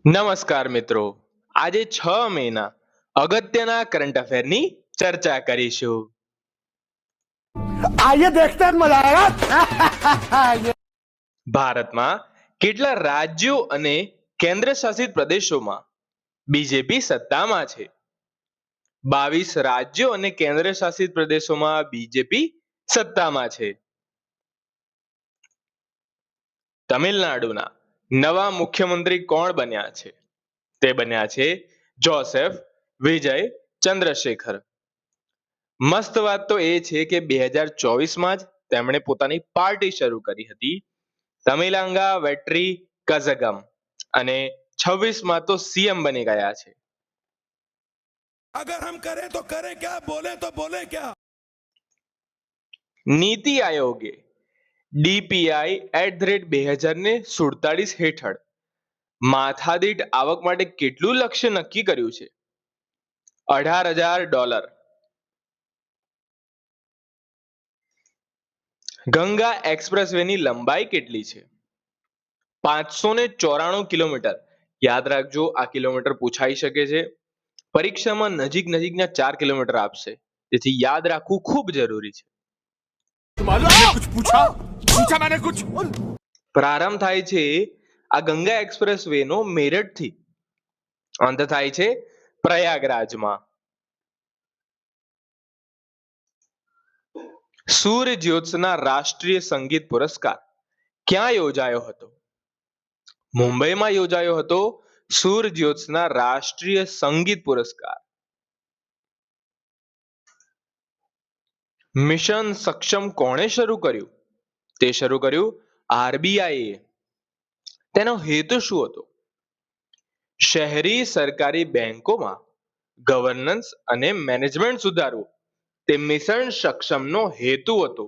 નમસ્કાર મિત્રો, આજે 6 મેના અગત્યના કરંટ અફેરની ચર્ચા કરીશું. आइए देखते हैं मजा आएगा. ભારતમાં કેટલા રાજ્યો અને કેન્દ્ર શાસિત પ્રદેશોમાં બીજેપી સત્તામાં છે? 22 રાજ્યો અને કેન્દ્ર શાસિત પ્રદેશોમાં બીજેપી સત્તામાં છે. તમિલનાડુના નવા મુખ્યમંત્રી કોણ બન્યા છે? તે બન્યા છે જોસેફ વિજય ચંદ્રશેખર. મસ્ત વાત તો એ છે કે 2024માં જ તેમણે પોતાની પાર્ટી શરૂ કરી હતી, તમિલાંગા વેટ્રી કઝગમ, અને 26માં તો સીએમ બની ગયા છે. अगर हम करें तो करें क्या, बोले तो बोले क्या. નીતિ આયોગે DPI@2047 હેઠળ માથાદીઠ આવક માટે કેટલું લક્ષ્ય નક્કી કર્યું છે? $18,000. ગંગા એક્સપ્રેસવેની લંબાઈ કેટલી છે? 594 કિલોમીટર. યાદ રાખજો, આ કિલોમીટર પૂછાઈ શકે છે. પરીક્ષામાં નજીકના 4 કિલોમીટર આપશે, તેથી યાદ રાખવું ખૂબ જરૂરી છે. कुछ पूछा मैंने कुछ. પ્રારંભ થાય છે આ ગંગા એક્સપ્રેસવે નો મેરઠથી, અંત થાય છે પ્રયાગરાજમાં. સૂર્ય જ્યોત્સના રાષ્ટ્રીય સંગીત પુરસ્કાર ક્યાં યોજાયો હતો? મુંબઈમાં યોજાયો હતો સૂર્ય જ્યોત્સના રાષ્ટ્રીય સંગીત પુરસ્કાર. મિશન સક્ષમ કોણે શરૂ કર્યું? તે શરૂ કર્યું આરબીઆઈએ. તેનો હેતુ શું હતો? શહેરી સરકારી બેંકોમાં ગવર્નન્સ અને મેનેજમેન્ટ સુધારવું તે મિશન સક્ષમનો હેતુ હતો.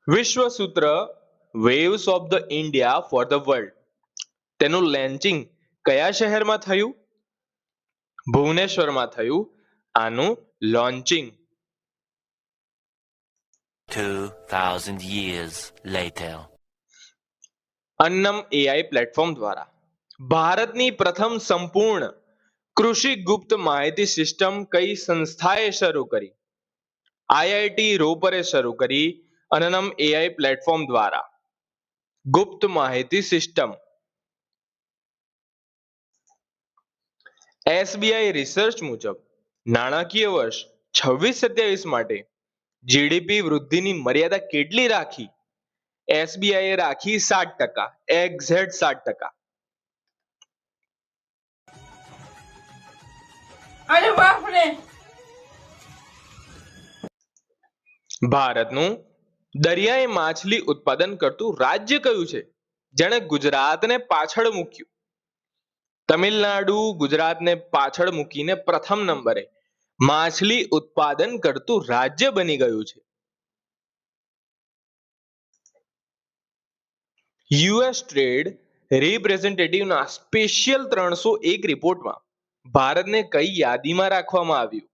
વિશ્વ સૂત્ર waves of the India for the world, તેનું લોન્ચિંગ કયા શહેરમાં થયું? ભુવનેશ્વરમાં થયું આનું launching. 2,000 years later. Annam AI platform દ્વારા ભારતની પ્રથમ સંપૂર્ણ કૃષિ ગુપ્ત માહિતી સિસ્ટમ કઈ સંસ્થાએ શરૂ કરી? આઈઆઈટી રોપરે શરૂ કરી અન્નમ એઆઈ પ્લેટફોર્મ દ્વારા ગુપ્ત માહિતી સિસ્ટમ. એસબીઆઈ રિસર્ચ મુજબ નાણાકીય વર્ષ 26-27 માટે જીડીપી વૃદ્ધિની મર્યાદા કેટલી રાખી? એસબીઆઈએ રાખી 7%, એક્ઝેક્ટ 7%. અરે બાપ રે. ભારતનું દરિયાઈ માછલી ઉત્પાદન કરતું રાજ્ય કયું છે જેણે ગુજરાતને પાછળ મૂક્યું? તમિલનાડુ ગુજરાતને પાછળ મૂકીને પ્રથમ નંબરે માછલી ઉત્પાદન કરતું રાજ્ય બની ગયું છે. યુએસ ટ્રેડ રિપ્રેઝેન્ટેટિવના સ્પેશિયલ 301 રિપોર્ટમાં ભારતને કઈ યાદીમાં રાખવામાં આવ્યું?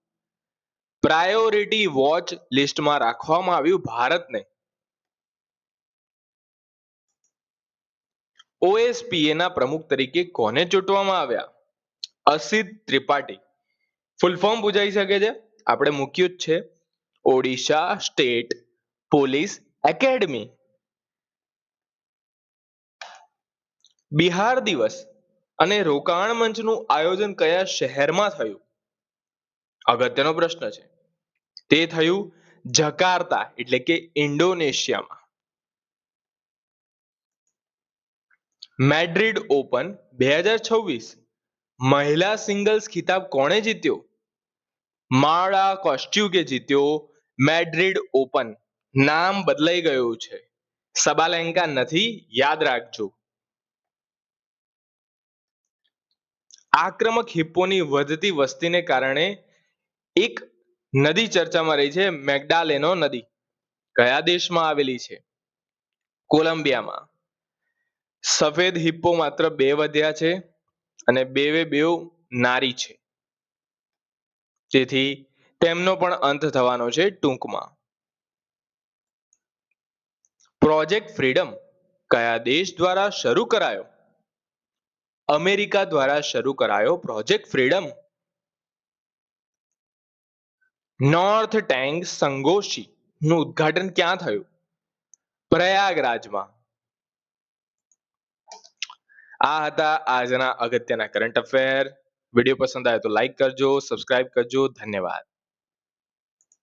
પ્રાયોરિટી વોચ લિસ્ટમાં રાખવામાં આવ્યું ભારતને. ઓએસપીએ ના પ્રમુખ તરીકે કોને ચૂંટવામાં આવ્યા? અસિત ત્રિપાઠી. ફૂલ ફોર્મ પૂછાઈ શકે છે, આપણે મૂક્યું જ છે, Odisha state police academy. Bihar દિવસ અને રોકાણ મંચનું આયોજન કયા શહેરમાં થયું? અગત્યનો પ્રશ્ન છે. તે થયું જકાર્તા, એટલે કે ઇન્ડોનેશિયામાં. મેડ્રિડ ઓપન 2026 મહિલા સિંગલ્સ ખિતાબ કોણે જીત્યો? માળા કોસ્ટ્યુકે જીત્યો મેડ્રિડ ઓપન. નામ બદલાઈ ગયું છે, સબાલેન્કા નથી, યાદ રાખજો. આક્રમક હિપ્પોની વધતી વસ્તીને કારણે એક નદી ચર્ચામાં રહી છે, મેગ્ડાલેનો નદી. કયા દેશમાં આવેલી છે? કોલંબિયામાં. સફેદ હિપ્પો માત્ર 2 વધ્યા છે અને બેવ નારી છે, તેથી તેમનો પણ અંત થવાનો છે ટૂંકમાં. પ્રોજેક્ટ ફ્રીડમ કયા દેશ દ્વારા શરૂ કરાયો? અમેરિકા દ્વારા શરૂ કરાયો પ્રોજેક્ટ ફ્રીડમ. નોર્થ ટેંગ સંગોશી નું ઉદ્ઘાટન ક્યાં થયું? પ્રયાગરાજમાં. આ હતા આજના અગત્યના કરંટ અફેર. વિડીયો પસંદ આવે તો લાઈક કરજો, સબસ્ક્રાઇબ કરજો. ધન્યવાદ.